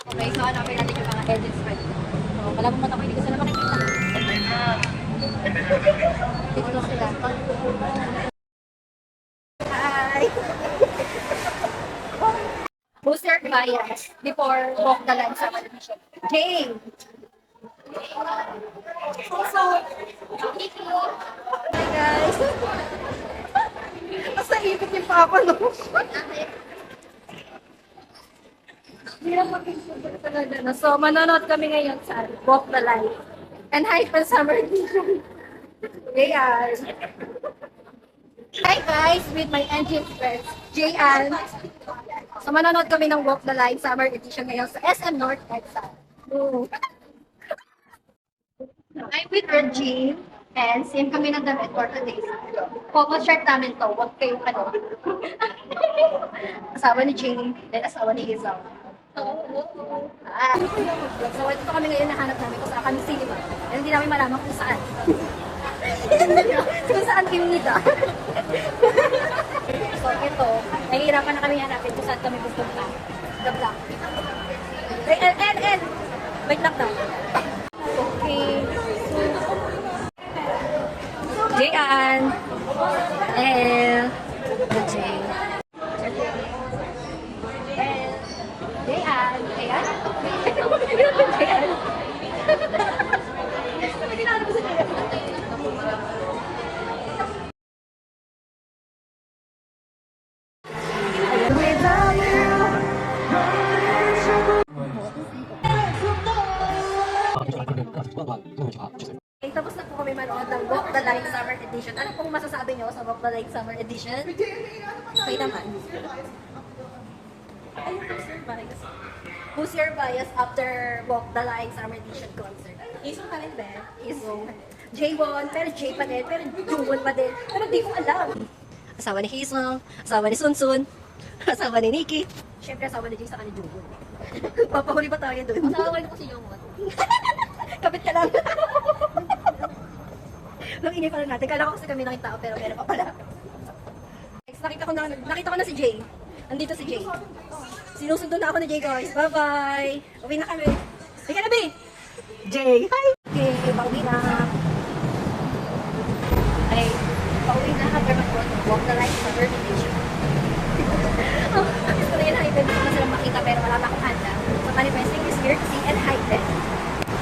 Okay, so hanapin natin yung mga edits right. So, wala mong mata ko, hindi ko sila makikita. Dito sila. Hi! Who's your bias before walk the line sa television? Jane! So, hi guys! Mas naipit yung papa, no? Hirap mag-picture talaga. No? So, manonood kami ngayon sa Walk the Line. And hi pa Summer Edition. Ayan. Hi guys, with my engine friends, Jayan. So, manonood kami ng Walk the Line Summer Edition ngayon sa SM North EDSA. I'm with Regine. And same kami ng damit for today. Focus shirt namin to. Huwag kayong ano. Asawa ni Jane, then asawa ni Hazel. So, ito kami ngayon nahanap namin kung saan kami cinema. And hindi namin malaman kung saan. Kung saan kami nita. So, ito. Nahihirapan na kami hanapin kung saan kami pupunta. The block. Wait lang daw. Okay. Jayan. Jane. Jayan. Ayan. Jayan. Okay, tapos na po kami manood ng Walk the Line Summer Edition. Ano pong masasabi niyo sa Walk the Line Summer Edition? Okay naman. Who's your bias after Walk the Line Summer Edition concert? Isang pa rin ba? Isong. J1, pero J pa din, pero Jungwon pa din. Pero di ko alam. Asawa ni Hazel, asawa ni Sunsun, asawa ni Nikki. Siyempre asawa ni J sa kanil Jungwon. Papahuli pa tayo doon. Asawa ko si Jungwon. Kapit ka lang. Nang ingay pa lang natin. Kala ko kasi kami nakita tao, pero meron pa pala. Next, nakita ko na si Jay. Nandito si Jay. Sinusunod na ako ni Jay, guys. Bye-bye. Uwi na kami. Sige na, B! Jay, hi! Okay, pauwi na.